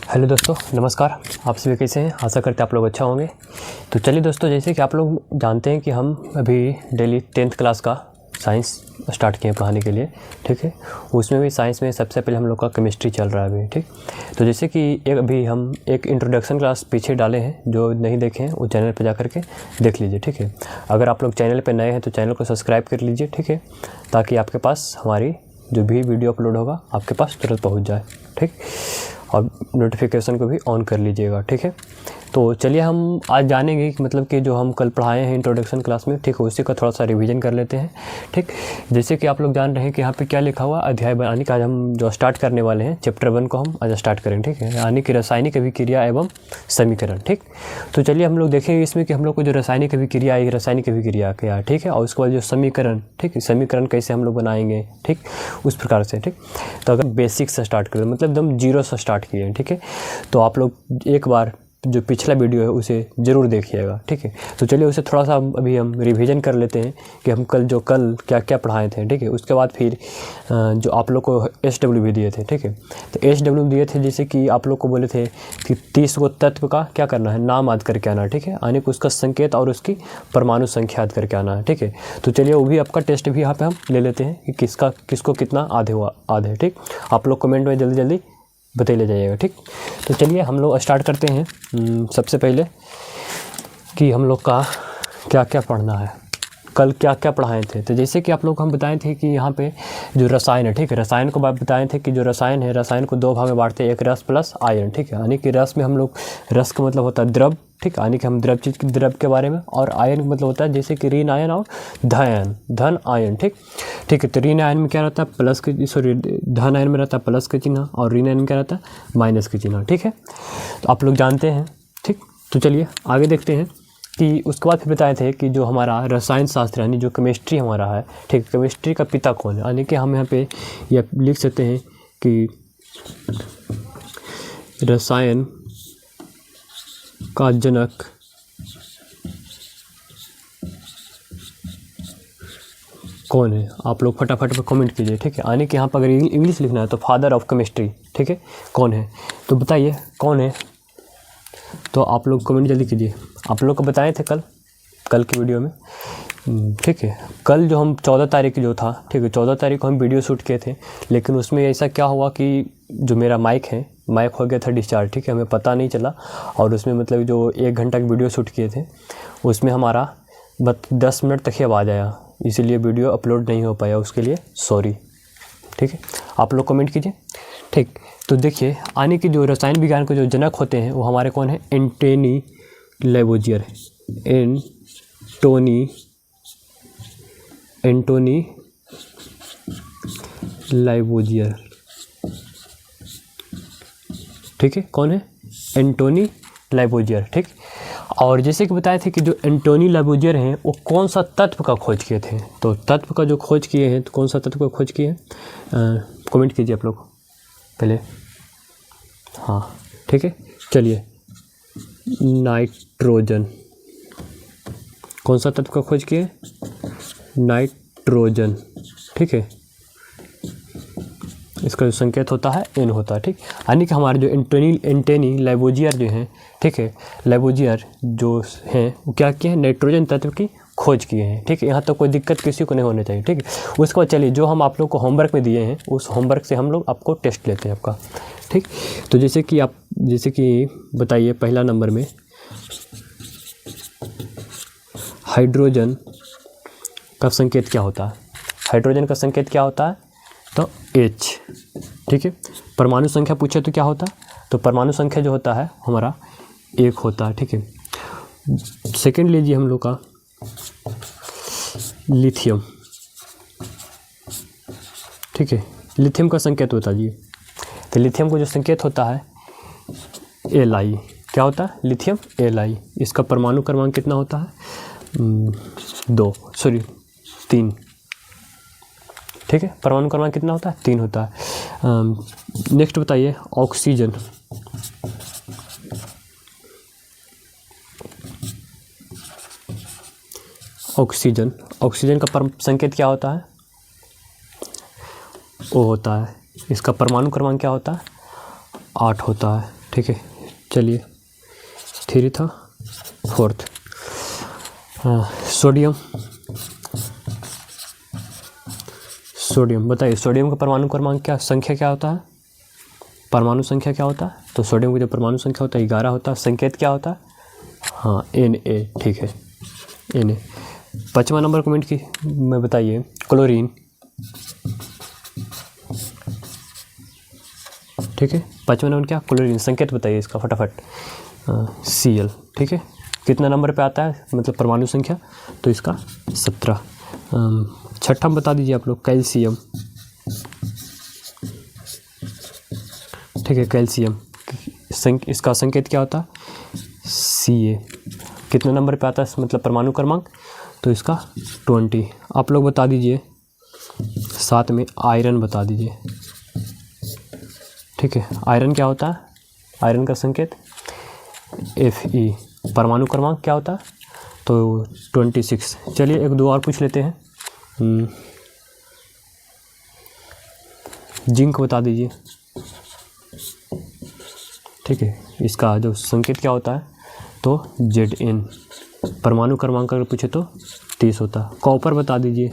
Hello दोस्तों, नमस्कार। आप सभी कैसे हैं? आशा करते हैं आप लोग अच्छा होंगे। तो चलिए दोस्तों, जैसे कि आप लोग जानते हैं कि हम अभी डेली 10th क्लास का साइंस स्टार्ट किए पढ़ाने के लिए, ठीक है। उसमें भी साइंस में सबसे पहले हम लोग का केमिस्ट्री चल रहा है अभी, ठीक। तो जैसे कि अभी हम एक इंट्रोडक्शन क्लास पीछे डाले हैं, जो नहीं देखे हैं वो चैनल पर जा करके देख लीजिए, ठीक है। अगर आप लोग चैनल पर नए हैं तो चैनल को सब्सक्राइब कर लीजिए, ठीक है, ताकि आपके पास हमारी जो भी वीडियो अपलोड होगा आपके पास तुरंत पहुँच जाए, ठीक। और नोटिफिकेशन को भी ऑन कर लीजिएगा, ठीक है। तो चलिए हम आज जानेंगे कि मतलब कि जो हम कल पढ़ाए हैं इंट्रोडक्शन क्लास में, ठीक है, उसी का थोड़ा सा रिवीजन कर लेते हैं, ठीक। जैसे कि आप लोग जान रहे हैं कि यहाँ पे क्या लिखा हुआ अध्याय यानी कि आज हम जो स्टार्ट करने वाले हैं चैप्टर 1 को हम आज स्टार्ट करेंगे, ठीक है, यानी कि रासायनिक अभिक्रिया एवं समीकरण, ठीक। तो चलिए हम लोग देखेंगे इसमें कि हम लोग को जो रासायनिक अभिक्रिया है, रासायनिक अभिक्रिया क्या है, ठीक है, और उसके बाद जो समीकरण, ठीक है, समीकरण कैसे हम लोग बनाएंगे, ठीक, उस प्रकार से, ठीक। तो अगर बेसिक से स्टार्ट करें मतलब एकदम जीरो से स्टार्ट किए हैं, ठीक है, तो आप लोग एक बार जो पिछला वीडियो है उसे ज़रूर देखिएगा, ठीक है। तो चलिए उसे थोड़ा सा अभी हम रिवीजन कर लेते हैं कि हम कल क्या क्या पढ़ाए थे, ठीक है। उसके बाद फिर जो आप लोग को SW भी दिए थे, ठीक है। तो SW दिए थे, जैसे कि आप लोग को बोले थे कि 30 को तत्व का क्या करना है, नाम याद करके आना, ठीक है, यानी कि उसका संकेत और उसकी परमाणु संख्या याद करके आना है, ठीक है। तो चलिए वो भी आपका टेस्ट भी यहाँ पे हम ले लेते हैं कि किसको कितना आधे, ठीक। आप लोग कमेंट में जल्दी जल्दी बता ले जाइएगा, ठीक। तो चलिए हम लोग स्टार्ट करते हैं सबसे पहले कि हम लोग का क्या क्या पढ़ना है, कल क्या क्या पढ़ाए थे। तो जैसे कि आप लोग हम बताए थे कि यहाँ पे जो रसायन है, ठीक है, रसायन को बताए थे कि जो रसायन है, रसायन को दो भाग में बांटते हैं, एक रस प्लस आयन, ठीक है, यानी कि रस में हम लोग, रस का मतलब होता है द्रव, ठीक, यानी कि हम द्रव के बारे में, और आयन का मतलब होता है जैसे कि ऋण आयन और धन आयन, ठीक, ठीक है। तो ऋण आयन में क्या रहता है, प्लस के, सॉरी, धन आयन में रहता है प्लस के चिन्ह, और ऋण आयन में क्या रहता है, माइनस के चिन्ह, ठीक है। तो आप लोग जानते हैं, ठीक। तो चलिए आगे देखते हैं कि उसके बाद फिर बताए थे कि जो हमारा रसायन शास्त्र यानी जो केमिस्ट्री हमारा है, ठीक, केमिस्ट्री का पिता कौन है, यानी कि हम यहाँ पे ये लिख सकते हैं कि रसायन का जनक कौन है। आप लोग फटाफट पर कमेंट कीजिए, ठीक है, यानी कि यहाँ पर अगर इंग्लिश लिखना है तो फादर ऑफ केमिस्ट्री, ठीक है, कौन है, तो बताइए कौन है। तो आप लोग कमेंट जल्दी कीजिए। आप लोग को बताए थे कल की वीडियो में, ठीक है। कल जो हम 14 तारीख जो था, ठीक है, 14 तारीख को हम वीडियो शूट किए थे, लेकिन उसमें ऐसा क्या हुआ कि जो मेरा माइक हो गया था डिस्चार्ज, ठीक है, हमें पता नहीं चला। और उसमें मतलब जो 1 घंटा की वीडियो शूट किए थे उसमें हमारा बस 10 मिनट तक ही आवाज़ आया, इसीलिए वीडियो अपलोड नहीं हो पाया, उसके लिए सॉरी, ठीक है। आप लोग कमेंट कीजिए, ठीक। तो देखिए, यानी कि जो रसायन विज्ञान के जो जनक होते हैं वो हमारे कौन है, एंटोनी लैवोजियर है, एंटोनी लैवोजियर, ठीक है, कौन है, एंटोनी लैवोजियर, ठीक। और जैसे कि बताए थे कि जो एंटोनी लैवोजियर हैं वो कौन सा तत्व का खोज किए थे, तो तत्व का जो खोज किए हैं, तो कौन सा तत्व का खोज किए हैं, कमेंट कीजिए आप लोग पहले, हाँ, ठीक है। चलिए, नाइट्रोजन, कौन सा तत्व का खोज किए, नाइट्रोजन, ठीक है, इसका जो संकेत होता है N होता है, ठीक। यानी कि हमारे जो एंटोनी लैवोजियर जो हैं, ठीक है, लैवोजियर जो हैं वो क्या किए हैं, नाइट्रोजन तत्व की खोज किए हैं, ठीक है। यहाँ तक कोई दिक्कत किसी को नहीं होनी चाहिए, ठीक है। उसके बाद चलिए जो हम आप लोग को होमवर्क में दिए हैं उस होमवर्क से हम लोग आपको टेस्ट लेते हैं आपका, ठीक। तो जैसे कि बताइए पहला नंबर में हाइड्रोजन का संकेत क्या होता है, हाइड्रोजन का संकेत क्या होता है, तो H, ठीक है। परमाणु संख्या पूछे तो क्या होता है, तो परमाणु संख्या जो होता है हमारा 1 होता है, ठीक है। सेकंड लीजिए हम लोग का लिथियम, ठीक है, लिथियम का संकेत होता है जी, तो लिथियम को जो संकेत होता है Li, क्या होता है, लिथियम Li, इसका परमाणु क्रमांक कितना होता है, 3, ठीक है, परमाणु क्रमांक कितना होता है, 3 होता है। नेक्स्ट बताइए ऑक्सीजन, ऑक्सीजन का संकेत क्या होता है, O होता है, इसका परमाणु क्रमांक क्या होता है, 8 होता है, ठीक है। चलिए 3 था, 4th सोडियम। सोडियम बताइए, सोडियम का परमाणु क्रमांक क्या, संख्या क्या होता है, परमाणु संख्या क्या होता है? तो सोडियम की जो परमाणु संख्या होता है 11 होता है। संकेत क्या होता है? हाँ Na, ठीक है Na। 5वां नंबर कमेंट की मैं बताइए, क्लोरीन, ठीक है। 5वां नंबर क्या, क्लोरीन। संकेत बताइए इसका फटाफट, Cl, ठीक है। कितना नंबर पे आता है मतलब परमाणु संख्या? तो इसका 17। 6ठा बता दीजिए आप लोग, कैल्शियम, ठीक है। कैल्शियम इसका संकेत क्या होता है? Ca। कितने नंबर पे आता है मतलब परमाणु क्रमांक? तो इसका 20। आप लोग बता दीजिए, साथ में आयरन बता दीजिए, ठीक है। आयरन क्या होता है? आयरन का संकेत Fe। परमाणु क्रमांक क्या होता है? तो 26। चलिए एक दो और पूछ लेते हैं। जिंक बता दीजिए, ठीक है। इसका जो संकेत क्या होता है? तो Zn। परमाणु क्रमांक अगर पूछे तो 30 होता है। कॉपर बता दीजिए,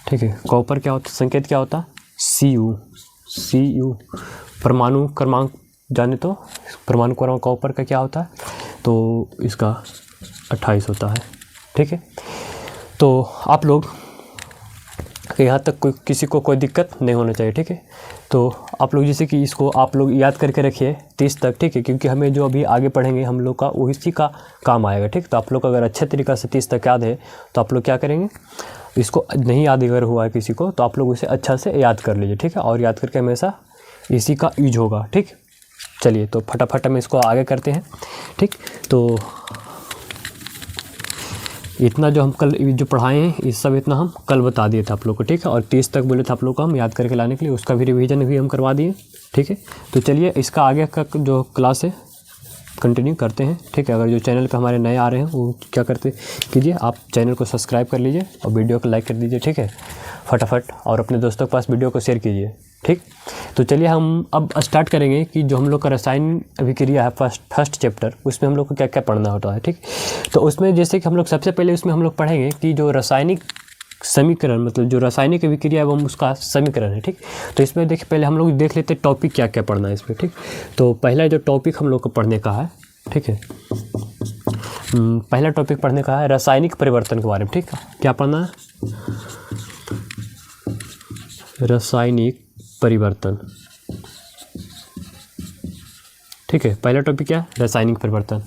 ठीक है। कॉपर क्या होता है, संकेत क्या होता है? Cu। परमाणु क्रमांक जाने तो परमाणु क्रमांक कॉपर का क्या होता है? तो इसका 28 होता है, ठीक है। तो आप लोग यहाँ तक किसी को कोई दिक्कत नहीं होना चाहिए, ठीक है। तो आप लोग जैसे कि इसको आप लोग याद करके रखिए 30 तक, ठीक है, क्योंकि हमें जो अभी आगे पढ़ेंगे हम लोग का वो इसी का काम आएगा, ठीक। तो आप लोग अगर अच्छे तरीक़ा से 30 तक याद है तो आप लोग क्या करेंगे, इसको नहीं याद अगर हुआ है किसी को तो आप लोग उसे अच्छा से याद कर लीजिए, ठीक है। और याद करके हमेशा इसी का यूज होगा, ठीक। चलिए तो फटाफट हम इसको आगे करते हैं, ठीक। तो इतना जो हम कल जो पढ़ाए हैं इस सब इतना हम कल बता दिए थे आप लोग को, ठीक है। और 30 तक बोले थे आप लोग को हम याद करके लाने के लिए, उसका भी रिवीजन भी हम करवा दिए, ठीक है। तो चलिए इसका आगे का जो क्लास है कंटिन्यू करते हैं, ठीक है। अगर जो चैनल पे हमारे नए आ रहे हैं वो क्या करते कीजिए, आप चैनल को सब्सक्राइब कर लीजिए और वीडियो को लाइक कर दीजिए, ठीक है, फटाफट। और अपने दोस्तों के पास वीडियो को शेयर कीजिए, ठीक। तो चलिए हम अब स्टार्ट करेंगे कि जो हम लोग का रसायन अभिक्रिया है फर्स्ट चैप्टर, उसमें हम लोग को क्या क्या पढ़ना होता है, ठीक। तो उसमें जैसे कि हम लोग सबसे पहले उसमें हम लोग पढ़ेंगे कि जो रासायनिक समीकरण मतलब जो रासायनिक अभिक्रिया है वो उसका समीकरण है, ठीक। तो इसमें देखिए पहले हम लोग देख लेते हैं टॉपिक क्या क्या पढ़ना है इसमें, ठीक। तो पहला जो टॉपिक हम लोग को पढ़ने का है, ठीक है, पहला टॉपिक पढ़ने का है रासायनिक परिवर्तन के बारे में, ठीक। क्या पढ़ना है? रासायनिक परिवर्तन, ठीक है। पहला टॉपिक क्या है? रासायनिक परिवर्तन,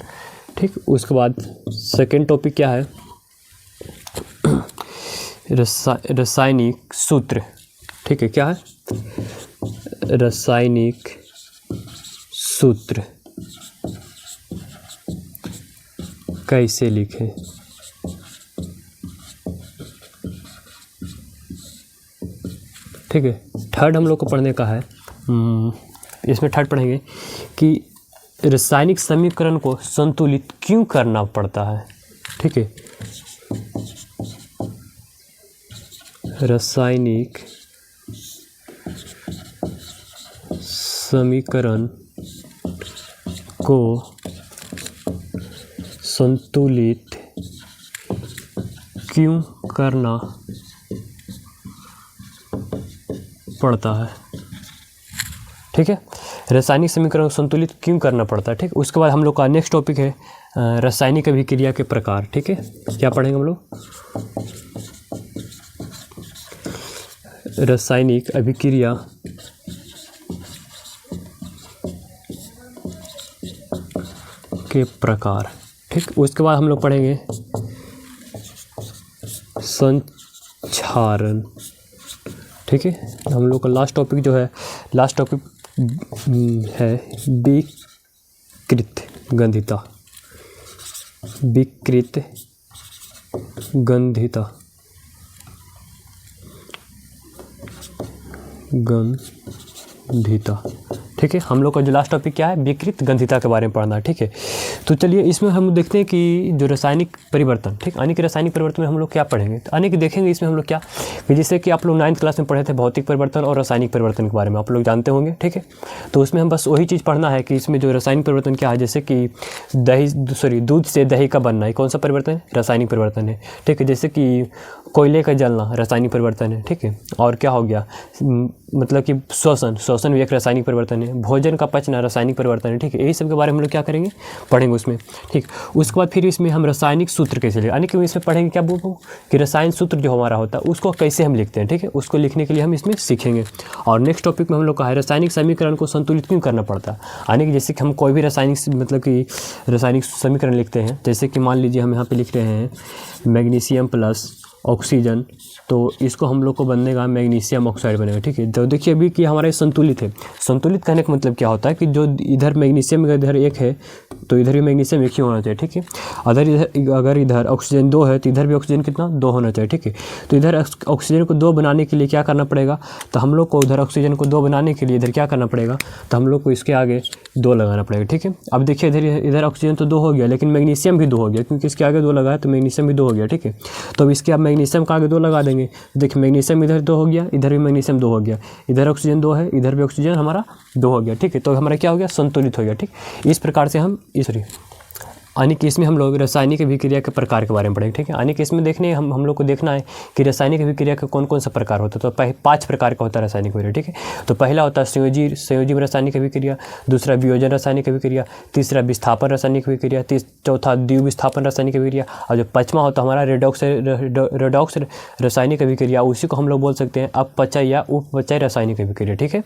ठीक। उसके बाद सेकेंड टॉपिक क्या है? रासायनिक सूत्र, ठीक है। क्या है? रासायनिक सूत्र कैसे लिखें, ठीक है। थर्ड हम लोग को पढ़ने का है, इसमें थर्ड पढ़ेंगे कि रासायनिक समीकरण को संतुलित क्यों करना पड़ता है, ठीक है। रासायनिक समीकरण को संतुलित क्यों करना पड़ता है, ठीक है। रासायनिक समीकरण को संतुलित क्यों करना पड़ता है, ठीक। उसके बाद हम लोग का नेक्स्ट टॉपिक है रासायनिक अभिक्रिया के प्रकार, ठीक है। क्या पढ़ेंगे हम लोग? रासायनिक अभिक्रिया के प्रकार, ठीक। उसके बाद हम लोग पढ़ेंगे संक्षारण, ठीक है। हम लोग का लास्ट टॉपिक जो है, लास्ट टॉपिक है विकृत गंधिता, विकृत गंधिता, गंधिता, ठीक है। हम लोग का जो लास्ट टॉपिक क्या है, विकृत गंधिता के बारे में पढ़ना है, ठीक है। तो चलिए इसमें हम देखते हैं कि जो रासायनिक परिवर्तन, ठीक, यानी कि रासायनिक परिवर्तन में हम लोग क्या पढ़ेंगे, तो यानी कि देखेंगे इसमें हम लोग क्या, कि जैसे कि आप लोग 9th क्लास में पढ़े थे भौतिक परिवर्तन और रासायनिक परिवर्तन के बारे में आप लोग जानते होंगे, ठीक है। तो उसमें हम बस वही चीज़ पढ़ना है कि इसमें जो रासायनिक परिवर्तन क्या है, जैसे कि दूध से दही का बनना, कौन सा परिवर्तन है, रासायनिक परिवर्तन है, ठीक है। जैसे कि कोयले का जलना रासायनिक परिवर्तन है, ठीक है। और क्या हो गया, मतलब कि श्वसन भी एक रासायनिक परिवर्तन है। भोजन का पचना रासायनिक परिवर्तन है, ठीक है। यही सब के बारे में हम लोग क्या करेंगे, पढ़ेंगे उसमें, ठीक। उसके बाद फिर इसमें हम रासायनिक सूत्र कैसे लिखें, यानी कि इसमें पढ़ेंगे क्या बोलूँ कि रसायन सूत्र जो हमारा होता है उसको कैसे हम लिखते हैं, ठीक है। उसको लिखने के लिए हम इसमें सीखेंगे। और नेक्स्ट टॉपिक में हम लोग का है रासायनिक समीकरण को संतुलित क्यों करना पड़ता है, यानी कि जैसे कि हम कोई भी रासायनिक मतलब कि रासायनिक समीकरण लिखते हैं, जैसे कि मान लीजिए हम यहाँ पे लिख रहे हैं मैग्नीशियम प्लस ऑक्सीजन, तो इसको हम लोग को बनेगा मैग्नीशियम ऑक्साइड बनेगा, ठीक है। तो देखिए अभी कि हमारा संतुलित है, संतुलित कहने का मतलब क्या होता है कि जो इधर मैग्नीशियम इधर एक है तो इधर भी मैग्नीशियम एक ही होना चाहिए, ठीक है। अगर इधर ऑक्सीजन 2 है तो इधर भी ऑक्सीजन कितना 2 होना चाहिए, ठीक है। तो इधर ऑक्सीजन को 2 बनाने के लिए क्या करना पड़ेगा, तो हम लोग को उधर ऑक्सीजन को 2 बनाने के लिए इधर क्या करना पड़ेगा, तो हम लोग को इसके आगे 2 लगाना पड़ेगा, ठीक है। अब देखिए इधर ऑक्सीजन तो 2 हो गया, लेकिन मैग्नीशियम भी 2 हो गया, क्योंकि इसके आगे 2 लगा है तो मैग्नीशियम भी 2 हो गया, ठीक है। तो अब इसके अब मैग्नीशियम का आगे 2 लगा देंगे, देखिए मैग्नीशियम इधर 2 हो गया, इधर भी मैग्नीशियम 2 हो गया, इधर ऑक्सीजन 2 है, इधर भी ऑक्सीजन हमारा 2 हो गया, ठीक है। तो हमारा क्या हो गया, संतुलित हो गया, ठीक। इस प्रकार से हम यानी कि इसमें हम लोग रासायनिक अभिक्रिया के प्रकार के बारे में पढ़ेंगे, ठीक है। यानी कि इसमें देखने हम लोग को देखना है कि रासायनिक अभिक्रिया का कौन कौन सा प्रकार होता है। तो 5 प्रकार का होता है रासायनिक अभिक्रिया, ठीक है। तो पहला होता है संयोजी रासायनिक अभिक्रिया, दूसरा वियोजन रासायनिक अभिक्रिया, तीसरा विस्थापन रासायनिक अभिक्रिया, चौथा द्विविस्थापन रासायनिक अभिक्रिया, और जो 5वां होता है हमारा रेडॉक्स रासायनिक अभिक्रिया, उसी को हम लोग बोल सकते हैं अपचय या उपचय रासायनिक अभिक्रिया, ठीक है।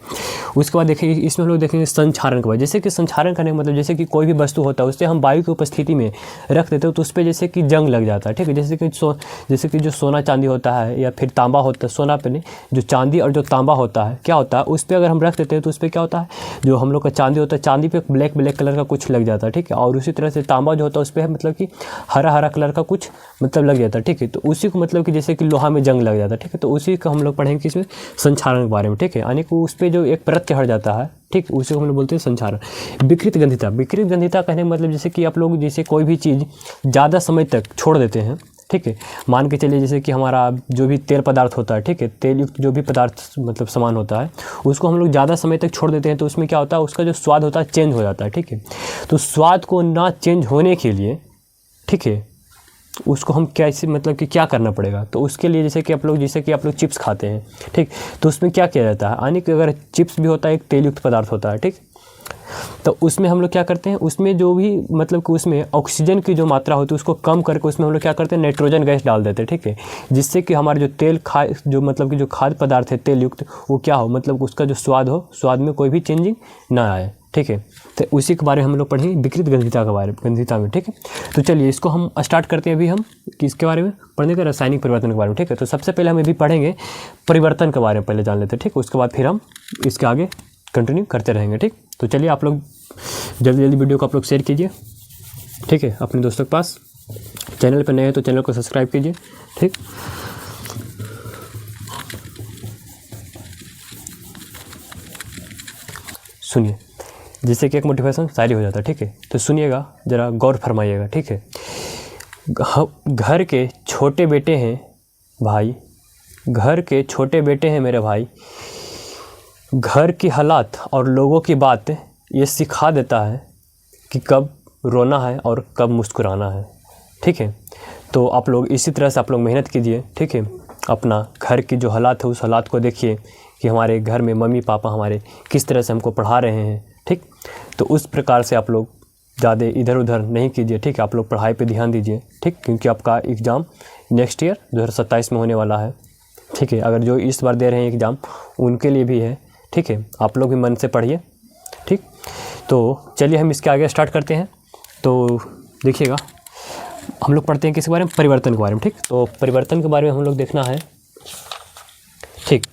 उसके बाद देखिए इसमें हम लोग देखेंगे संक्षारण के बाद, जैसे कि संक्षारण करने का मतलब जैसे कि कोई भी वस्तु होता है उससे हम वायु की उपस्थिति में रख देते हो तो उस पर जैसे कि जंग लग जाता है, ठीक है। जैसे कि जो सोना चांदी होता है या फिर तांबा होता है, सोना पे नहीं, जो चांदी और जो तांबा होता है क्या होता है, उस पर अगर हम रख देते हैं तो उस पर क्या होता है, जो हम लोग का चांदी होता है चांदी पे ब्लैक कलर का कुछ लग जाता है, ठीक है। और उसी तरह से तांबा जो होता है उस पर मतलब कि हरा कलर का कुछ मतलब लग जाता है, ठीक है। तो उसी को मतलब कि जैसे कि लोहा में जंग लग जाता है, ठीक है। तो उसी को हम लोग पढ़ेंगे इसमें संक्षारण के बारे में, ठीक है। यानी कि उस पर जो एक परत चढ़ जाता है, ठीक, उसी को हम लोग बोलते हैं संक्षारण। विकृत गंधिता कहने का मतलब जैसे कि आप लोग जैसे कोई भी चीज़ ज़्यादा समय तक छोड़ देते हैं, ठीक है। मान के चलिए जैसे कि हमारा जो भी तेल पदार्थ होता है, ठीक है, तेल युक्त जो भी पदार्थ मतलब सामान होता है उसको हम लोग ज़्यादा समय तक छोड़ देते हैं तो उसमें क्या होता है, उसका जो स्वाद होता है चेंज हो जाता है, ठीक है। तो स्वाद को ना चेंज होने के लिए, ठीक है, उसको हम कैसे मतलब कि क्या करना पड़ेगा, तो उसके लिए जैसे कि आप लोग चिप्स खाते हैं, ठीक, तो उसमें क्या किया जाता है, यानी कि अगर चिप्स भी होता है एक तेलयुक्त पदार्थ होता है, ठीक, तो उसमें हम लोग क्या करते हैं, उसमें जो भी मतलब कि उसमें ऑक्सीजन की जो मात्रा होती है उसको कम करके उसमें हम लोग क्या करते हैं, नाइट्रोजन गैस डाल देते हैं, ठीक है। जिससे कि हमारे जो मतलब कि जो खाद्य पदार्थ है तेलयुक्त वो क्या हो, मतलब उसका जो स्वाद में कोई भी चेंजिंग ना आए, ठीक है। तो उसी के बारे में हम लोग पढ़ेंगे विकृत गंधिता में, ठीक है। तो चलिए इसको हम स्टार्ट करते हैं। अभी हम किसके बारे में पढ़ने का, रासायनिक परिवर्तन के बारे में, ठीक है। तो सबसे पहले हम अभी पढ़ेंगे परिवर्तन के बारे में, पहले जान लेते हैं, ठीक। उसके बाद फिर हम इसके आगे कंटिन्यू करते रहेंगे, ठीक। तो चलिए आप लोग जल्दी वीडियो को आप लोग शेयर कीजिए, ठीक है, अपने दोस्तों के पास। चैनल पर नए हैं तो चैनल को सब्सक्राइब कीजिए, ठीक। सुनिए, जिससे कि एक मोटिवेशन शायरी हो जाता है, ठीक है। तो सुनिएगा ज़रा, गौर फरमाइएगा, ठीक है। घर के छोटे बेटे हैं भाई, घर के छोटे बेटे हैं मेरे भाई, घर की हालात और लोगों की बात ये सिखा देता है कि कब रोना है और कब मुस्कुराना है, ठीक है। तो आप लोग इसी तरह से आप लोग मेहनत कीजिए, ठीक है। अपना घर की जो हालात है उस हालात को देखिए कि हमारे घर में मम्मी पापा हमारे किस तरह से हमको पढ़ा रहे हैं, ठीक। तो उस प्रकार से आप लोग ज़्यादा इधर उधर नहीं कीजिए, ठीक है। आप लोग पढ़ाई पे ध्यान दीजिए, ठीक, क्योंकि आपका एग्ज़ाम नेक्स्ट ईयर 2027 में होने वाला है, ठीक है। अगर जो इस बार दे रहे हैं एग्ज़ाम उनके लिए भी है, ठीक है। आप लोग भी मन से पढ़िए, ठीक। तो चलिए हम इसके आगे स्टार्ट करते हैं। तो देखिएगा हम लोग पढ़ते हैं किस बारे में, परिवर्तन के बारे में, ठीक। तो परिवर्तन के बारे में हम लोग देखना है, ठीक।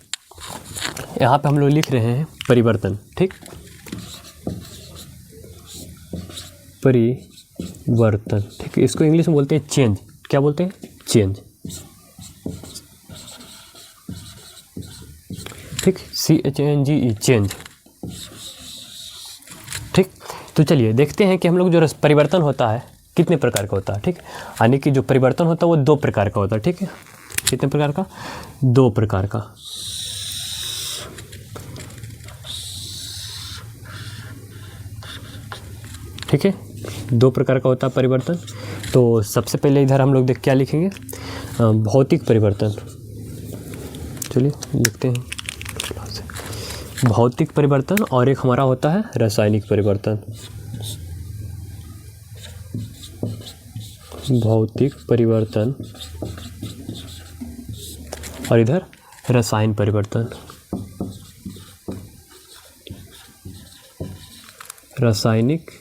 यहाँ पे हम लोग लिख रहे हैं परिवर्तन, ठीक, परिवर्तन, ठीक है। इसको इंग्लिश में बोलते हैं चेंज। क्या बोलते हैं, चेंज, ठीक, CHANGE, चेंज। तो चलिए देखते हैं कि हम लोग जो परिवर्तन होता है कितने प्रकार का होता है। ठीक, यानी कि जो परिवर्तन होता है वो 2 प्रकार का होता है। ठीक है, कितने प्रकार का? 2 प्रकार का। ठीक है, 2 प्रकार का होता है परिवर्तन। तो सबसे पहले इधर हम लोग देख क्या लिखेंगे, भौतिक परिवर्तन। चलिए लिखते हैं भौतिक परिवर्तन, और एक हमारा होता है रासायनिक परिवर्तन। भौतिक परिवर्तन और इधर रसायन परिवर्तन। रासायनिक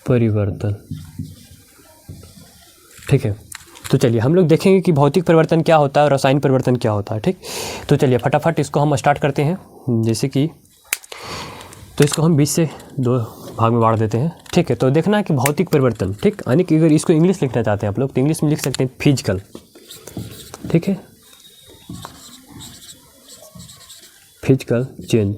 परिवर्तन। ठीक है, तो चलिए हम लोग देखेंगे कि भौतिक परिवर्तन क्या होता है और रासायनिक परिवर्तन क्या होता है। ठीक, तो चलिए फटाफट इसको हम स्टार्ट करते हैं। जैसे कि तो इसको हम 20 से 2 भाग में बांट देते हैं। ठीक है, तो देखना है कि भौतिक परिवर्तन, ठीक, यानी कि अगर इसको इंग्लिश लिखना चाहते हैं आप लोग तो इंग्लिश में लिख सकते हैं फिजिकल। ठीक है, फिजिकल चेंज।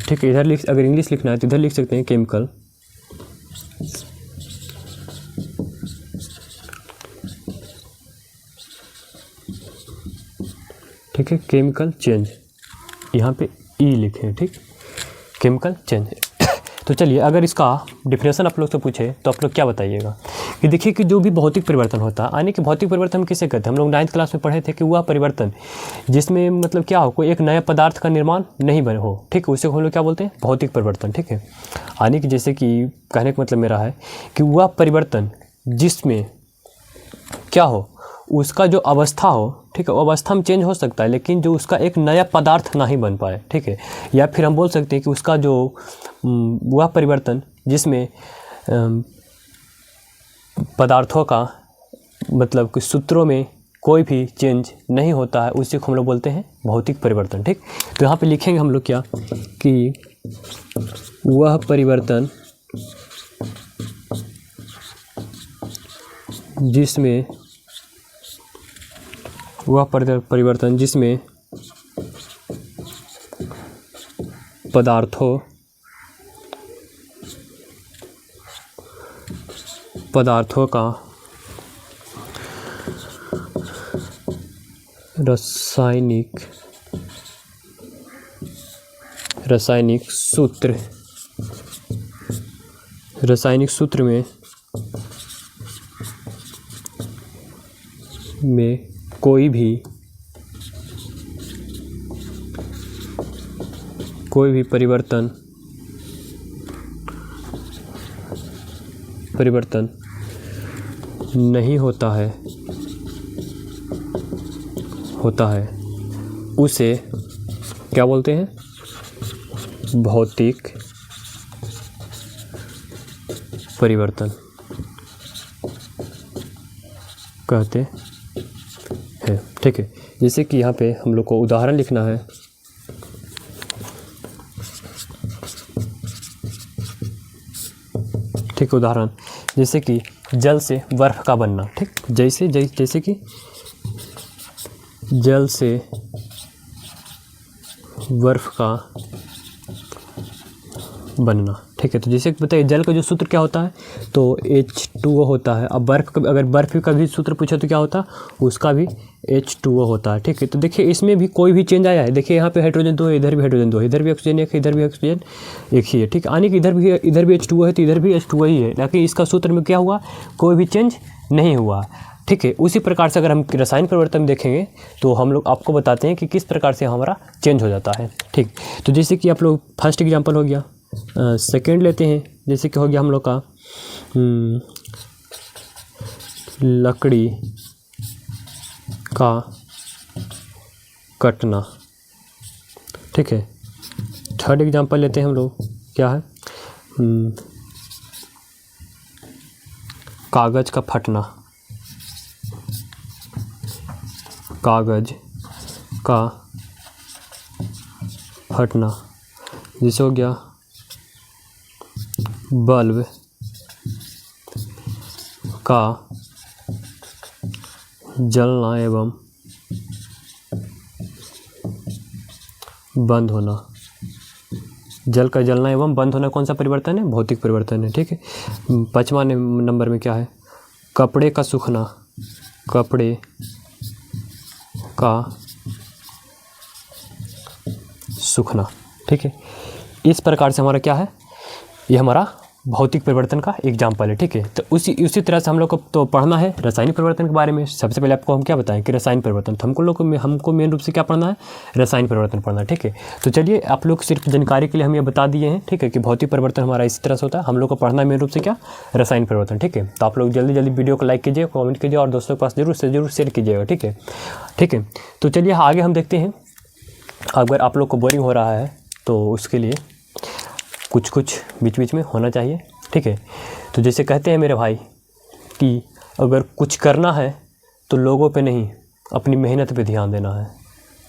ठीक है, इधर लिख, अगर इंग्लिश लिखना है तो इधर लिख सकते हैं केमिकल। ठीक है, केमिकल चेंज, यहाँ पे ई लिखें। ठीक, केमिकल चेंज। तो चलिए अगर इसका डिफिनेशन आप लोग से पूछे तो आप लोग क्या बताइएगा कि देखिए कि जो भी भौतिक परिवर्तन होता है, यानी कि भौतिक परिवर्तन हम किसे कहते हैं, हम लोग 9th क्लास में पढ़े थे कि वह परिवर्तन जिसमें मतलब क्या हो, कोई एक नया पदार्थ का निर्माण नहीं बने हो। ठीक, उसे हम लोग क्या बोलते हैं, भौतिक परिवर्तन। ठीक है, यानी कि जैसे कि कहने का मतलब मेरा है कि वह परिवर्तन जिसमें क्या हो, उसका जो अवस्था हो, ठीक है, वो अवस्था में चेंज हो सकता है लेकिन जो उसका एक नया पदार्थ ना ही बन पाए। ठीक है, या फिर हम बोल सकते हैं कि उसका जो वह परिवर्तन जिसमें पदार्थों का मतलब कि सूत्रों में कोई भी चेंज नहीं होता है, उसी को हम लोग बोलते हैं भौतिक परिवर्तन। ठीक, तो यहाँ पे लिखेंगे हम लोग क्या कि वह परिवर्तन जिसमें वह परिवर्तन जिसमें पदार्थों का रासायनिक सूत्र में कोई भी परिवर्तन नहीं होता है उसे क्या बोलते हैं, भौतिक परिवर्तन कहते हैं। ठीक है, जैसे कि यहाँ पे हम लोग को उदाहरण लिखना है। ठीक, उदाहरण जैसे कि जल से बर्फ का बनना। ठीक, जैसे कि जल से बर्फ का बनना। ठीक है, तो जैसे कि बताइए जल का जो सूत्र क्या होता है, तो H2O होता है। अब अगर बर्फ का भी सूत्र पूछे तो क्या होता है, उसका भी H2O होता है। ठीक है, तो देखिए इसमें भी कोई भी चेंज आया है। देखिए यहाँ पे हाइड्रोजन 2 है, इधर भी हाइड्रोजन 2 है, इधर भी ऑक्सीजन 1 है, इधर भी ऑक्सीजन 1 ही है। ठीक, यानी कि इधर भी H2O है तो इधर भी H2O ही है, लेकिन इसका सूत्र में क्या हुआ, कोई भी चेंज नहीं हुआ। ठीक है, उसी प्रकार से अगर हम रसायन परिवर्तन देखेंगे तो हम लोग आपको बताते हैं कि किस प्रकार से हमारा चेंज हो जाता है। ठीक, तो जैसे कि आप लोग फर्स्ट एग्जांपल हो गया, सेकेंड लेते हैं। जैसे कि हो गया हम लोग का लकड़ी का कटना। ठीक है, थर्ड एग्जांपल लेते हैं हम लोग, क्या है, कागज का फटना। कागज का फटना। जैसे हो गया बल्ब का जलना एवं बंद होना। जल का जलना एवं बंद होना कौन सा परिवर्तन है? भौतिक परिवर्तन है। ठीक है, 5वां नंबर में क्या है? कपड़े का सूखना, कपड़े का सूखना। ठीक है, इस प्रकार से हमारा क्या है, ये हमारा भौतिक परिवर्तन का एग्जाम्पल है। ठीक है, तो उसी तरह से हम लोग को तो पढ़ना है रासायनिक परिवर्तन के बारे में। सबसे पहले आपको हम क्या बताएं कि रासायनिक परिवर्तन, तो हमको मेन रूप से क्या पढ़ना है? रासायनिक परिवर्तन पढ़ना है। ठीक है, तो चलिए आप लोग सिर्फ जानकारी के लिए हम ये बता दिए हैं। ठीक है, कि भौतिक परिवर्तन हमारा इस तरह से होता है, हम लोग को पढ़ना है मेन रूप से क्या? रासायनिक परिवर्तन। ठीक है, तो आप लोग जल्दी जल्दी वीडियो को लाइक कीजिए, कॉमेंट कीजिए और दोस्तों के पास जरूर से जरूर शेयर कीजिएगा। ठीक है, ठीक है, तो चलिए आगे हम देखते हैं। अगर आप लोग को बोरिंग हो रहा है तो उसके लिए कुछ बीच बीच में होना चाहिए। ठीक है, तो जैसे कहते हैं मेरे भाई कि अगर कुछ करना है तो लोगों पे नहीं, अपनी मेहनत पे ध्यान देना है।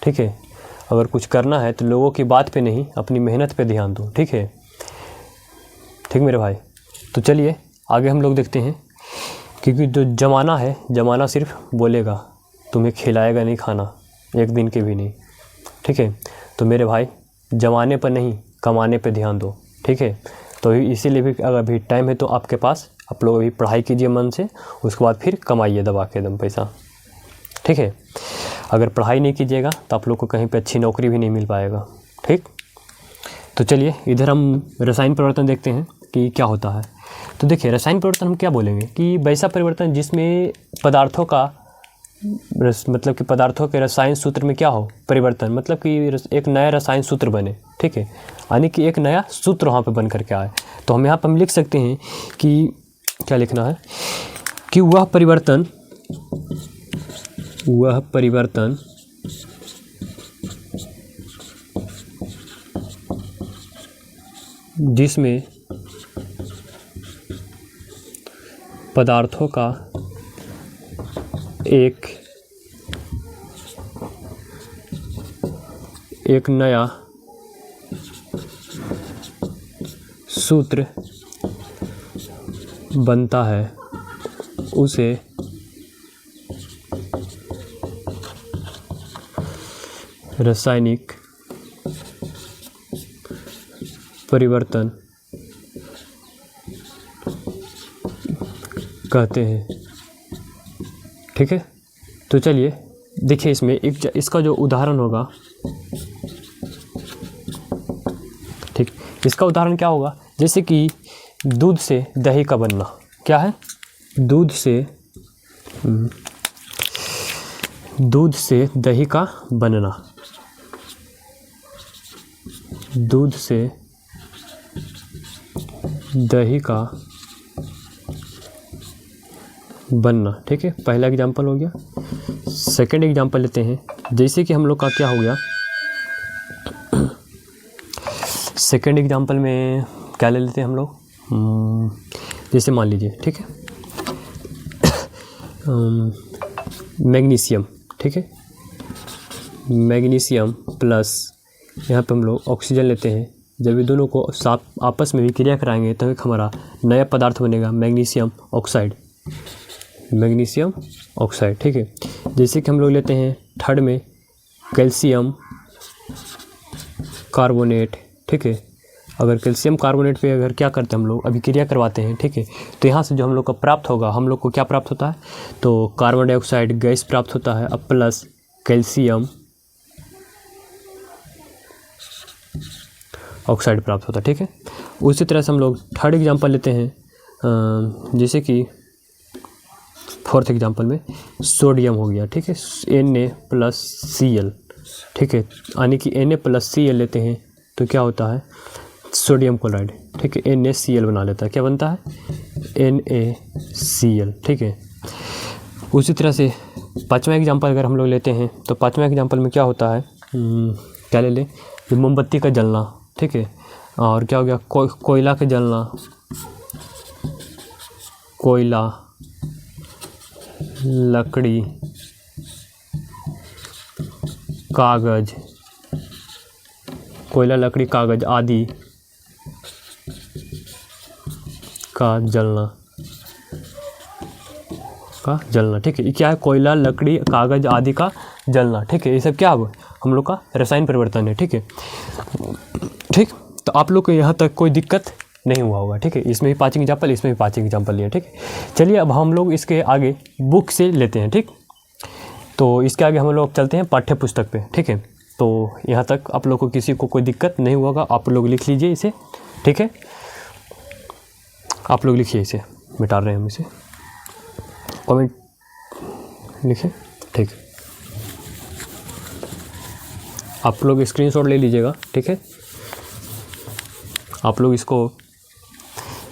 ठीक है, अगर कुछ करना है तो लोगों की बात पे नहीं, अपनी मेहनत पे ध्यान दो। ठीक है, ठीक मेरे भाई, तो चलिए आगे हम लोग देखते हैं। क्योंकि जो ज़माना है, ज़माना सिर्फ बोलेगा, तुम्हें खिलाएगा नहीं खाना, एक दिन के भी नहीं। ठीक है, तो मेरे भाई ज़माने पर नहीं, कमाने पे ध्यान दो। ठीक है, तो इसीलिए भी अगर अभी टाइम है तो आपके पास, आप लोग अभी पढ़ाई कीजिए मन से, उसके बाद फिर कमाइए दबा के एकदम पैसा। ठीक है, अगर पढ़ाई नहीं कीजिएगा तो आप लोग को कहीं पे अच्छी नौकरी भी नहीं मिल पाएगा। ठीक, तो चलिए इधर हम रासायनिक परिवर्तन देखते हैं कि क्या होता है। तो देखिए रासायनिक परिवर्तन हम क्या बोलेंगे कि वैसा परिवर्तन जिसमें पदार्थों का मतलब कि पदार्थों के रसायन सूत्र में क्या हो? परिवर्तन, मतलब कि एक नया रसायन सूत्र बने। ठीक है, यानी कि एक नया सूत्र वहाँ पे बन करके आए। तो हम यहाँ पर हम लिख सकते हैं कि क्या लिखना है कि वह परिवर्तन जिसमें पदार्थों का एक नया सूत्र बनता है, उसे रासायनिक परिवर्तन कहते हैं। ठीक है, तो चलिए देखिए इसमें इसका जो उदाहरण होगा, ठीक, इसका उदाहरण क्या होगा? जैसे कि दूध से दही का बनना। क्या है? दूध से दही का बनना। दूध से दही का बनना। ठीक है, पहला एग्जांपल हो गया। सेकंड एग्जांपल लेते हैं। जैसे कि हम लोग का क्या हो गया, सेकंड एग्जांपल में क्या ले लेते हैं हम लोग, जैसे मान लीजिए, ठीक है, मैग्नीशियम। ठीक है, मैग्नीशियम प्लस यहाँ पे हम लोग ऑक्सीजन लेते हैं। जब ये दोनों को साथ आपस में विक्रिया कराएंगे तो एक हमारा नया पदार्थ बनेगा, मैग्नीशियम ऑक्साइड। Magnesium oxide. ठीक है, जैसे कि हम लोग लेते हैं थर्ड में कैल्शियम कार्बोनेट। ठीक है, अगर कैल्शियम कार्बोनेट पे अगर क्या करते हैं हम लोग, अभिक्रिया करवाते हैं। ठीक है, तो यहाँ से जो हम लोग को प्राप्त होगा, हम लोग को क्या प्राप्त होता है, तो कार्बन डाइऑक्साइड गैस प्राप्त होता है, अब प्लस कैल्शियम ऑक्साइड प्राप्त होता है। ठीक है, उसी तरह से हम लोग थर्ड एग्जांपल लेते हैं, जैसे कि फोर्थ एग्जांपल में सोडियम हो गया। ठीक है, Na+Cl। ठीक है, यानी कि Na+Cl लेते हैं तो क्या होता है, सोडियम क्लोराइड। ठीक है, NaCl बना लेता है। क्या बनता है, NaCl। ठीक है, उसी तरह से पाँचवा एग्जांपल अगर हम लोग लेते हैं तो पाँचवा एग्जांपल में क्या होता है, क्या ले लें, मोमबत्ती का जलना। ठीक है, और क्या हो गया, कोयला के जलना, कोयला, लकड़ी, कागज, कोयला, लकड़ी, कागज आदि का जलना, ठीक है, ये क्या है, कोयला, लकड़ी, कागज आदि का जलना। ठीक है, ये सब क्या हुआ, हम लोग का रसायन परिवर्तन है। ठीक है, ठीक, तो आप लोग को यहाँ तक कोई दिक्कत नहीं हुआ होगा, ठीक है। इसमें भी 5 एग्जाम्पल, इसमें भी 5 एग्जाम्पल लिए, ठीक है। चलिए अब हम लोग इसके आगे बुक से लेते हैं, ठीक। तो इसके आगे हम लोग चलते हैं पाठ्य पुस्तक पे, ठीक है। तो यहाँ तक आप लोग को किसी को कोई दिक्कत नहीं हुआ होगा, आप लोग लिख लीजिए इसे, ठीक है। आप लोग लिखिए इसे, मिटा रहे हैं हम इसे, कमेंट लिखिए, ठीक है। आप लोग स्क्रीनशॉट ले लीजिएगा, ठीक है। आप लोग इसको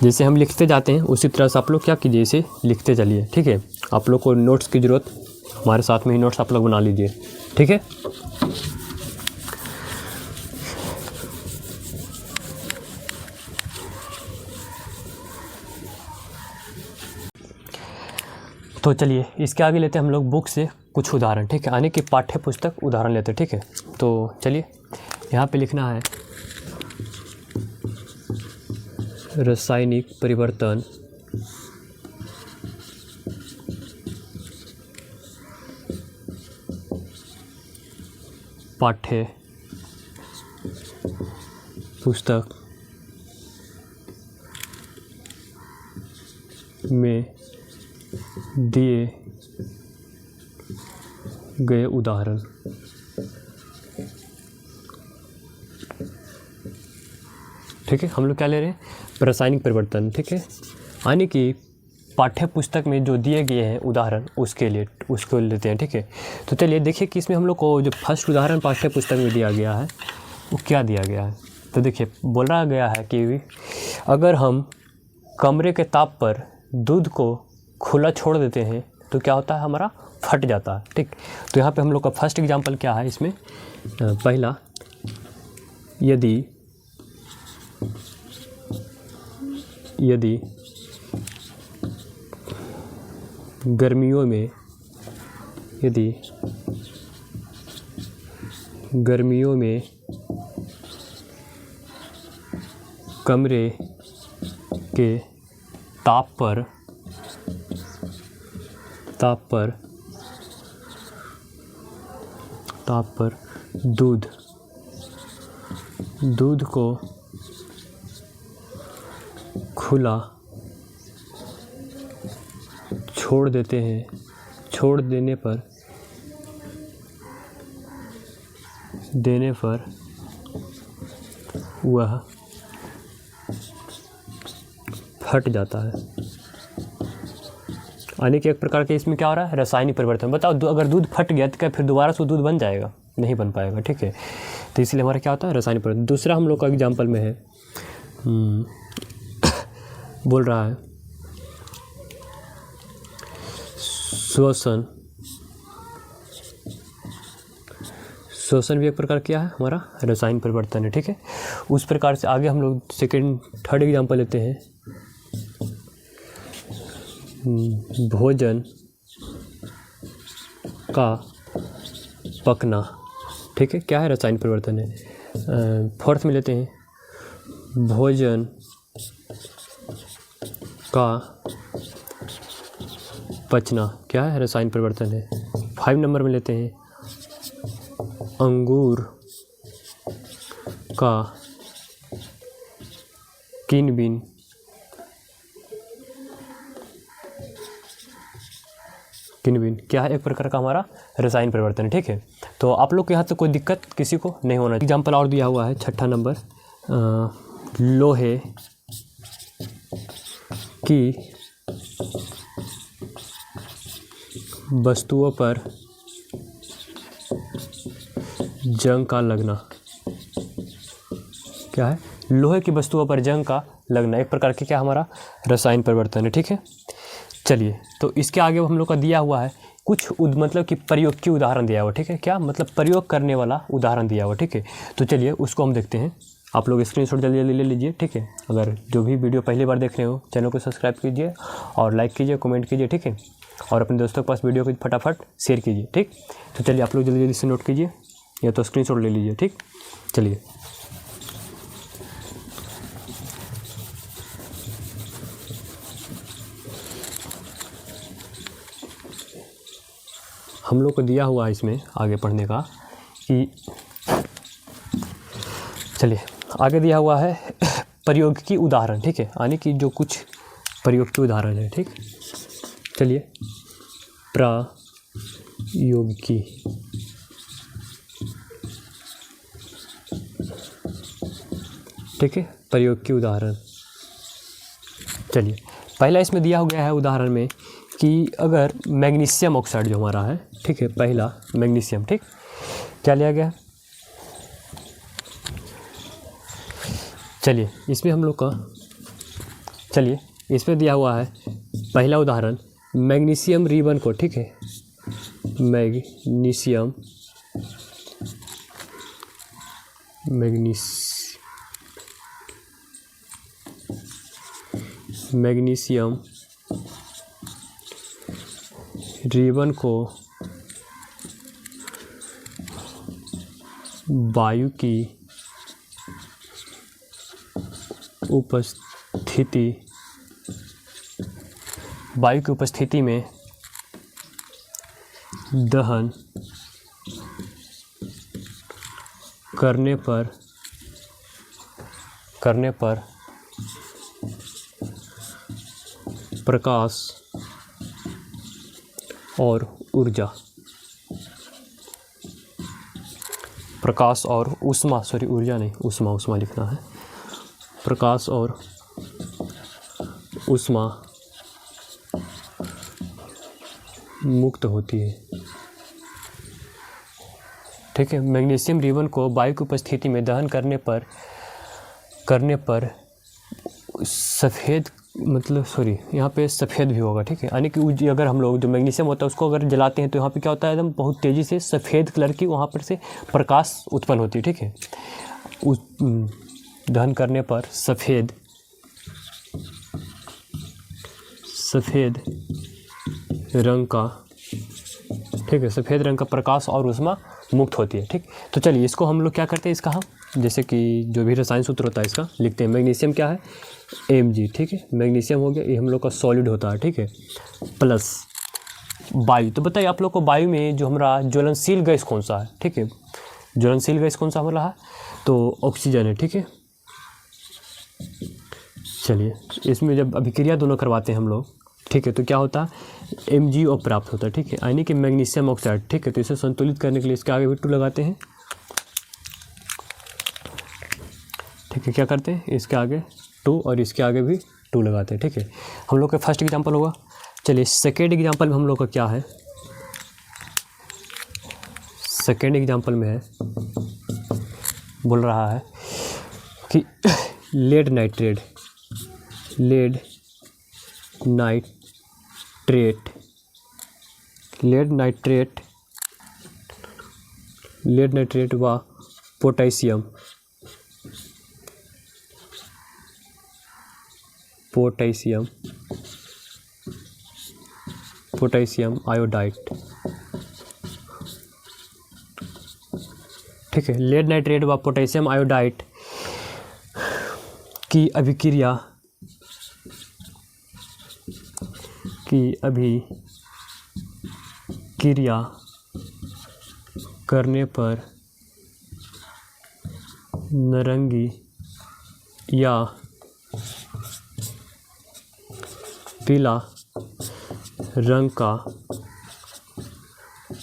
जैसे हम लिखते जाते हैं उसी तरह से आप लोग क्या कीजिए, इसे लिखते चलिए, ठीक है। आप लोग को नोट्स की ज़रूरत, हमारे साथ में ही नोट्स आप लोग बना लीजिए, ठीक है। तो चलिए इसके आगे लेते हैं हम लोग बुक से कुछ उदाहरण, ठीक है। यानी कि पाठ्य पुस्तक उदाहरण लेते हैं, ठीक है। तो चलिए यहाँ पे लिखना है रासायनिक परिवर्तन पाठ्य पुस्तक में दिए गए उदाहरण। ठीक है, हम लोग क्या ले रहे हैं, रासायनिक परिवर्तन, ठीक है। यानी कि पाठ्य पुस्तक में जो दिए गए हैं उदाहरण उसके लिए उसको लेते हैं, ठीक है। तो चलिए देखिए कि इसमें हम लोग को जो फर्स्ट उदाहरण पाठ्य पुस्तक में दिया गया है वो क्या दिया गया है। तो देखिए बोला गया है कि अगर हम कमरे के ताप पर दूध को खुला छोड़ देते हैं तो क्या होता है, हमारा फट जाता है, ठीक। तो यहाँ पे हम लोग का फर्स्ट एग्जांपल क्या है इसमें, पहला, यदि गर्मियों में कमरे के ताप पर दूध को खुला छोड़ देने पर वह फट जाता है। यानी कि एक प्रकार के इसमें क्या हो रहा है, रासायनिक परिवर्तन। बताओ अगर दूध फट गया तो क्या फिर दोबारा से दूध बन जाएगा, नहीं बन पाएगा, ठीक है। तो इसलिए हमारा क्या होता है, रासायनिक परिवर्तन। दूसरा हम लोग का एग्जाम्पल में है, बोल रहा है श्वसन भी एक प्रकार क्या है, हमारा रासायनिक परिवर्तन है, ठीक है। उस प्रकार से आगे हम लोग सेकेंड थर्ड एग्जाम्पल लेते हैं, भोजन का पकना, ठीक है, क्या है, रासायनिक परिवर्तन है। फोर्थ में लेते हैं, भोजन का पचना, क्या है, रासायनिक परिवर्तन है। 5 नंबर में लेते हैं, अंगूर का किनबिन क्या है, एक प्रकार का हमारा रासायनिक परिवर्तन है, ठीक है। तो आप लोग के यहाँ से कोई दिक्कत किसी को नहीं होना। एग्जाम्पल और दिया हुआ है, छठा नंबर, लोहे की वस्तुओं पर जंग का लगना, क्या है, लोहे की वस्तुओं पर जंग का लगना एक प्रकार के क्या हमारा रासायनिक परिवर्तन है, ठीक है। चलिए तो इसके आगे हम लोग का दिया हुआ है कुछ मतलब कि प्रयोग की उदाहरण दिया हुआ, ठीक है, क्या मतलब प्रयोग करने वाला उदाहरण दिया हुआ, ठीक है। तो चलिए उसको हम देखते हैं, आप लोग स्क्रीनशॉट जल्दी जल्दी ले लीजिए, ठीक है। अगर जो भी वीडियो पहली बार देख रहे हो चैनल को सब्सक्राइब कीजिए और लाइक कीजिए, कमेंट कीजिए, ठीक है। और अपने दोस्तों के पास वीडियो को फटाफट शेयर कीजिए, ठीक। तो चलिए आप लोग जल्दी जल्दी से नोट कीजिए या तो स्क्रीनशॉट ले लीजिए, ठीक। चलिए हम लोग को दिया हुआ है इसमें आगे पढ़ने का कि, चलिए आगे दिया हुआ है प्रयोग की उदाहरण, ठीक है, यानी कि जो कुछ प्रयोग की उदाहरण है, ठीक। चलिए प्रयोग की, ठीक है, प्रयोग की उदाहरण। चलिए पहला इसमें दिया हो गया है उदाहरण में कि अगर मैग्नीशियम ऑक्साइड जो हमारा है, ठीक है, पहला मैग्नीशियम, ठीक, क्या लिया गया। चलिए इसमें हम लोग का, चलिए इसमें दिया हुआ है पहला उदाहरण मैग्नीशियम रिबन को, ठीक है, मैग्नीशियम रिबन को वायु की उपस्थिति में दहन करने पर प्रकाश और ऊर्जा, प्रकाश और ऊष्मा, सॉरी ऊर्जा नहीं, ऊष्मा लिखना है, प्रकाश और ऊष्मा मुक्त होती है, ठीक है। मैग्नीशियम रिबन को वायु की उपस्थिति में दहन करने पर सफ़ेद, मतलब सॉरी यहाँ पे सफ़ेद भी होगा, ठीक है, यानी कि अगर हम लोग जो मैग्नीशियम होता है उसको अगर जलाते हैं तो यहाँ पे क्या होता है, एकदम बहुत तेज़ी से सफ़ेद कलर की वहाँ पर से प्रकाश उत्पन्न होती है, ठीक है। उस दहन करने पर सफ़ेद रंग का, ठीक है, सफ़ेद रंग का प्रकाश और ऊष्मा मुक्त होती है, ठीक। तो चलिए इसको हम लोग क्या करते हैं, इसका हम जैसे कि जो भी रसायन सूत्र होता है इसका लिखते हैं। मैग्नीशियम क्या है, Mg, ठीक है, मैग्नीशियम हो गया, ये हम लोग का सॉलिड होता है, ठीक है, प्लस वायु। तो बताइए आप लोग को वायु में जो हमारा ज्वलनशील गैस कौन सा है, ठीक है, ज्वलनशील गैस कौन सा हमारा है, तो ऑक्सीजन है, ठीक है। चलिए इसमें जब अभिक्रिया दोनों करवाते हैं हम लोग, ठीक है, तो क्या होता है, MgO प्राप्त होता है, ठीक है, यानी कि मैग्नीशियम ऑक्साइड, ठीक है। तो इसे संतुलित करने के लिए इसके आगे भी 2 लगाते हैं, ठीक है, क्या करते हैं, इसके आगे 2 और इसके आगे भी 2 लगाते हैं, ठीक है। हम लोग का फर्स्ट एग्जांपल होगा। चलिए सेकेंड एग्जांपल में हम लोग का क्या है, सेकेंड एग्जांपल में है, बोल रहा है कि लेड नाइट्रेट व पोटेशियम आयोडाइड, ठीक है, लेड नाइट्रेट व पोटेशियम आयोडाइड की अभिक्रिया करने पर नारंगी या पीला रंग का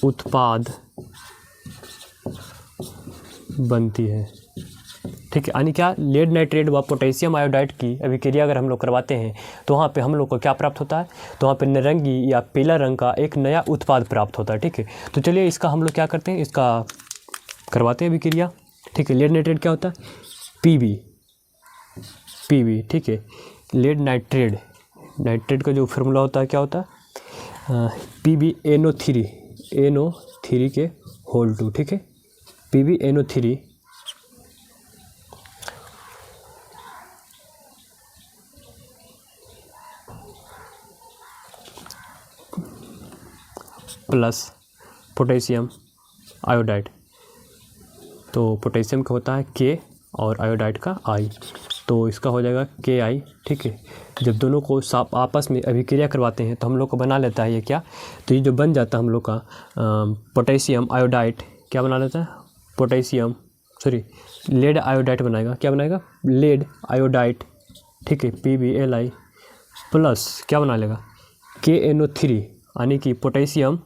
उत्पाद बनती है, ठीक है। यानी क्या, लेड नाइट्रेट व पोटेशियम आयोडाइड की अभिक्रिया अगर हम लोग करवाते हैं तो वहाँ पे हम लोग को क्या प्राप्त होता है, तो वहाँ पे नारंगी या पीला रंग का एक नया उत्पाद प्राप्त होता है, ठीक है। तो चलिए इसका हम लोग क्या करते हैं, इसका करवाते हैं अभिक्रिया, ठीक है। लेड नाइट्रेट क्या होता है, पीबी, ठीक है। लेड नाइट्रेट का जो फार्मूला होता है क्या होता है, PbNO3 के होल 2, ठीक है, PbNO3 प्लस पोटेशियम आयोडाइड। तो पोटेशियम का होता है K और आयोडाइड का I, तो इसका हो जाएगा KI, ठीक है। जब दोनों को आपस में अभिक्रिया करवाते हैं तो हम लोग को बना लेता है ये क्या, तो ये जो बन जाता है हम लोग का पोटेशियम आयोडाइड क्या बना लेता है, पोटेशियम सॉरी लेड आयोडाइड बनाएगा। क्या बनाएगा? लेड आयोडाइड, ठीक है, PbLi प्लस क्या बना लेगा? KNO3 यानी कि पोटेशियम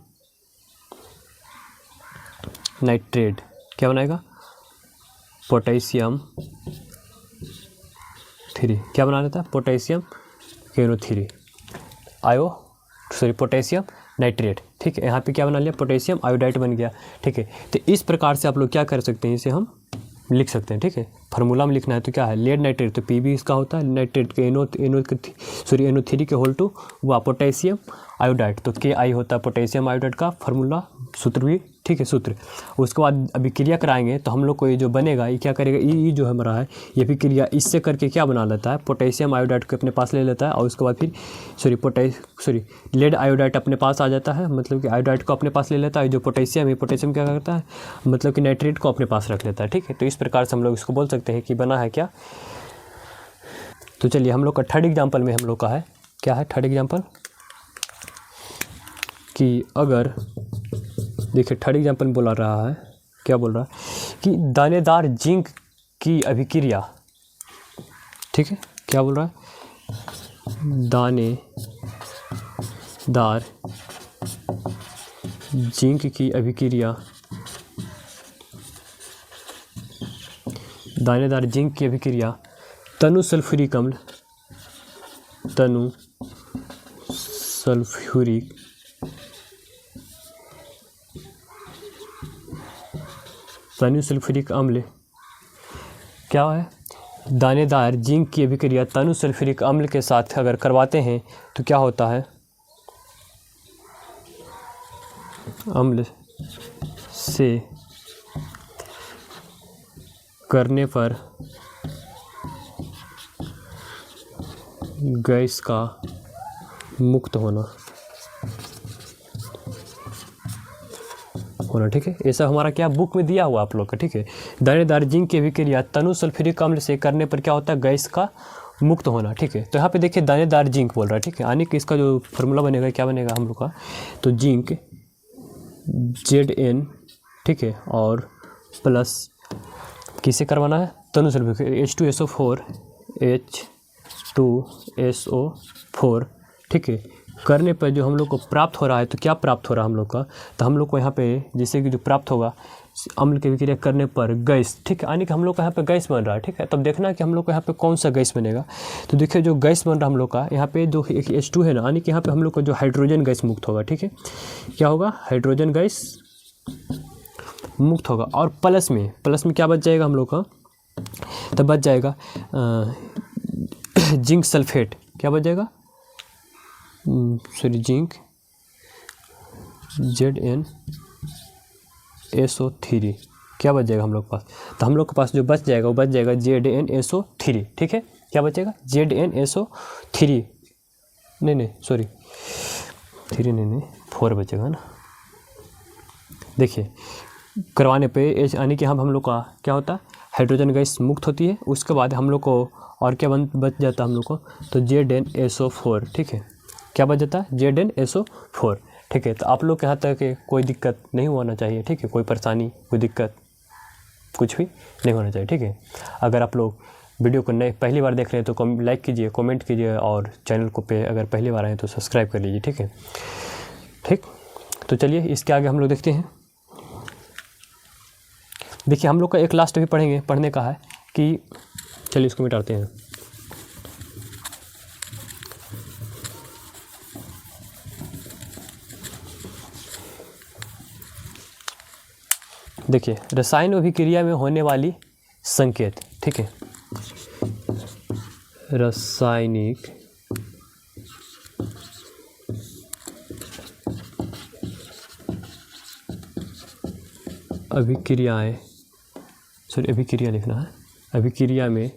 नाइट्रेट। क्या बनाएगा? पोटेशियम 3 क्या बना लेता है? पोटेशियम KNO3 पोटेशियम नाइट्रेट, ठीक है। यहाँ पे क्या बना लिया? पोटेशियम आयोडाइड बन गया, ठीक है। तो इस प्रकार से आप लोग क्या कर सकते हैं, इसे हम लिख सकते हैं, ठीक है। फार्मूला में लिखना है तो क्या है? लेड नाइट्रेट, तो Pb इसका होता है, नाइट्रेट के NO3 के होल टू हुआ पोटेशियम आयोडाइड, तो Ki होता है पोटेशियम आयोडाइड का फार्मूला, सूत्र भी, ठीक है, सूत्र। उसके बाद अभिक्रिया कराएंगे तो हम लोग को ये जो बनेगा ये क्या करेगा? ये जो हमारा है ये अभिक्रिया इससे करके क्या बना लेता है? पोटेशियम आयोडाइड को अपने पास ले लेता है और उसके बाद फिर लेड आयोडाइड अपने पास आ जाता है, मतलब कि आयोडाइड को अपने पास ले लेता है। जो पोटेशियम है, पोटेशियम क्या करता है? मतलब कि नाइट्रेट को अपने पास रख लेता है, ठीक है। तो इस प्रकार से हम लोग इसको बोल सकते हैं कि बना है क्या। तो चलिए हम लोग का थर्ड एग्जाम्पल में हम लोग का है क्या है? थर्ड एग्जाम्पल कि अगर देखिए थर्ड एग्जाम्पल बोला रहा है, क्या बोल रहा है कि दानेदार जिंक की अभिक्रिया, ठीक है। क्या बोल रहा है? दानेदार जिंक की अभिक्रिया, दानेदार जिंक की अभिक्रिया तनु सल्फ्यूरिक अम्ल, तनु सल्फ्यूरिक अम्ल क्या है? दानेदार जिंक की अभिक्रिया तनु सल्फ्यूरिक अम्ल के साथ अगर करवाते हैं तो क्या होता है? अम्ल से करने पर गैस का मुक्त होना, ठीक है। ऐसा हमारा क्या बुक में दिया हुआ आप लोग का, ठीक है। दानेदार जिंक की अभिक्रिया तनु सल्फ्यूरिक अम्ल से करने पर क्या होता है? गैस का मुक्त होना, ठीक है। तो यहाँ पे देखिए दानेदार जिंक बोल रहा है, ठीक है। यानी कि इसका जो फार्मूला बनेगा क्या बनेगा हम लोग का? तो जिंक Zn, ठीक है, और प्लस किसे करवाना है? तनु सल्फ्यूरिक H2SO4, ठीक है। करने पर जो हम लोग को प्राप्त हो रहा है, तो क्या प्राप्त हो रहा है हम लोग का? तो हम लोग को यहाँ पे जैसे कि जो प्राप्त होगा अम्ल की अभिक्रिया करने पर गैस, ठीक है, यानी कि हम लोग का यहाँ पे गैस बन रहा है, ठीक है। तब देखना है कि हम लोग को यहाँ पे कौन सा गैस बनेगा। तो देखिए जो गैस बन रहा है हम लोग का यहाँ पे जो एक H2 है ना, यानी कि यहाँ पे हम लोग को जो हाइड्रोजन गैस मुक्त होगा, ठीक है। क्या होगा? हाइड्रोजन गैस मुक्त होगा। और प्लस में क्या बच जाएगा हम लोग का? तब बच जाएगा जिंक सल्फेट। क्या बच जाएगा? जिंक ZnSO3 क्या बच जाएगा हम लोग के पास? तो हम लोग के पास जो बच जाएगा वो बच जाएगा ZnSO3, ठीक है। क्या बचेगा? ZnSO3 नहीं 4 बचेगा ना। देखिए करवाने पे यानी कि हम लोग का क्या होता है? हाइड्रोजन गैस मुक्त होती है। उसके बाद हम लोग को और क्या बच जाता है हम लोग को? तो ZnSO4, ठीक है। क्या बच जाता है? ZnSO4, ठीक है। तो आप लोग के यहाँ तक कोई दिक्कत नहीं होना चाहिए, ठीक है। कोई परेशानी, कोई दिक्कत कुछ भी नहीं होना चाहिए, ठीक है। अगर आप लोग वीडियो को पहली बार देख रहे हैं तो लाइक कीजिए, कमेंट कीजिए और चैनल को पे अगर पहली बार आए तो सब्सक्राइब कर लीजिए, ठीक है। ठीक, तो चलिए इसके आगे हम लोग देखते हैं। देखिए हम लोग का एक लास्ट भी पढ़ने का है कि चलिए इसको मिटाते हैं। देखिए रसायन अभिक्रिया में होने वाली संकेत, ठीक है। रासायनिक अभिक्रियाएं, अभिक्रिया लिखना है, अभिक्रिया में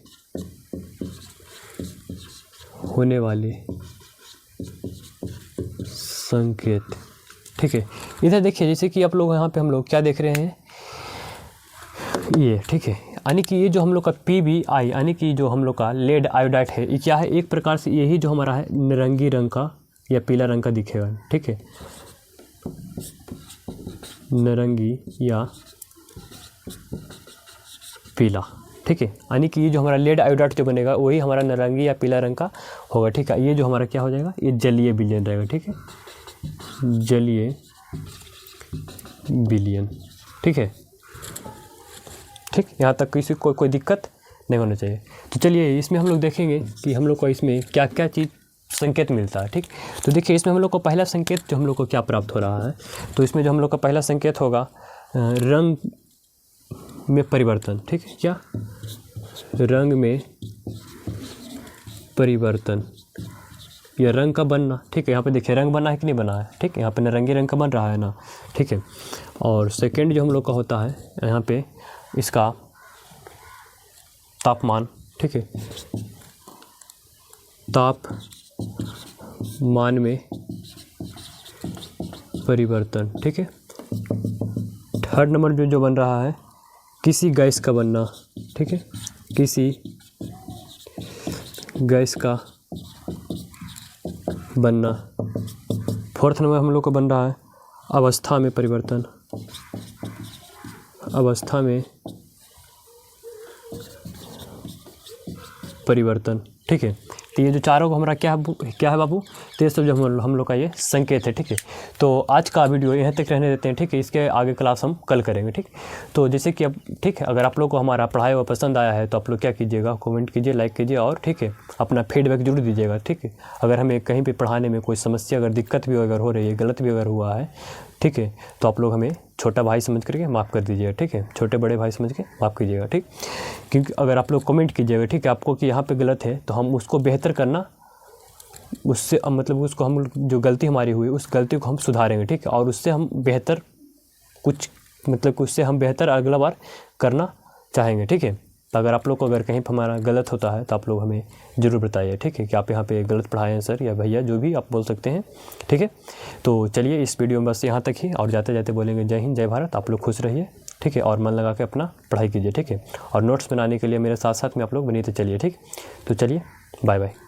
होने वाले संकेत, ठीक है। इधर देखिए जैसे कि आप लोग यहाँ पे हम लोग क्या देख रहे हैं, ये ठीक है, यानी कि ये जो हम लोग का PbI यानी कि जो हम लोग का लेड आयोडाइड है, ये क्या है? एक प्रकार से यही जो हमारा है नारंगी रंग का या पीला रंग का दिखेगा, ठीक है। नारंगी या पीला, ठीक है। यानी कि ये जो हमारा लेड आयोडाइड जो बनेगा वही हमारा नारंगी या पीला रंग का होगा, ठीक है। ये जो हमारा क्या हो जाएगा, ये जलीय विलयन रहेगा, ठीक है, जलीय विलयन, ठीक है। ठीक, यहाँ तक किसी को कोई दिक्कत नहीं होना चाहिए। तो चलिए इसमें हम लोग देखेंगे कि हम लोग को इसमें क्या क्या चीज़ संकेत मिलता है, ठीक। तो देखिए इसमें हम लोग को पहला संकेत जो हम लोग को क्या प्राप्त हो रहा है, तो इसमें जो हम लोग का पहला संकेत होगा रंग में परिवर्तन, ठीक है। क्या, रंग में परिवर्तन या रंग का बनना, ठीक है। यहाँ पे देखिए रंग बना है कि नहीं बना है, ठीक है। यहाँ पे नारंगी रंग का बन रहा है ना, ठीक है। और सेकंड जो हम लोग का होता है यहाँ पे इसका तापमान, ठीक है, तापमान में परिवर्तन, ठीक है। थर्ड नंबर जो बन रहा है किसी गैस का बनना, ठीक है, किसी गैस का बनना। फोर्थ नंबर हम लोग को बन रहा है अवस्था में परिवर्तन, अवस्था में परिवर्तन, ठीक है। तो ये जो चारों को हमारा क्या है बाबू, तो ये सब जो हम लोग का ये संकेत है, ठीक है। तो आज का वीडियो यहाँ तक रहने देते हैं, ठीक है। इसके आगे क्लास हम कल करेंगे, ठीक। तो जैसे कि अब ठीक है, अगर आप लोग को हमारा पढ़ाई हुआ पसंद आया है तो आप लोग क्या कीजिएगा, कमेंट कीजिए, लाइक कीजिए और ठीक है अपना फीडबैक जरूर दीजिएगा, ठीक है। अगर हमें कहीं पे पढ़ाने में कोई समस्या अगर दिक्कत भी अगर हो रही है, गलत भी अगर हुआ है, ठीक है, तो आप लोग हमें छोटा भाई समझ करके माफ़ कर दीजिएगा, ठीक है। छोटे बड़े भाई समझ के माफ़ कीजिएगा, ठीक। क्योंकि अगर आप लोग कमेंट कीजिएगा, ठीक है, आपको कि यहाँ पे गलत है तो हम उसको बेहतर करना, उससे मतलब उसको हम जो गलती हमारी हुई उस गलती को हम सुधारेंगे, ठीक है। और उससे हम बेहतर कुछ मतलब उससे हम बेहतर अगला बार करना चाहेंगे, ठीक है। तो अगर आप लोग को अगर कहीं पर हमारा गलत होता है तो आप लोग हमें ज़रूर बताइए, ठीक है, कि आप यहाँ पे गलत पढ़ाए हैं सर या भैया, जो भी आप बोल सकते हैं, ठीक है। तो चलिए इस वीडियो में बस यहाँ तक ही, और जाते जाते बोलेंगे जय हिंद जय भारत। आप लोग खुश रहिए, ठीक है, और मन लगा के अपना पढ़ाई कीजिए, ठीक है। और नोट्स बनाने के लिए मेरे साथ साथ में आप लोग बनिए, तो चलिए, ठीक। तो चलिए बाय बाय।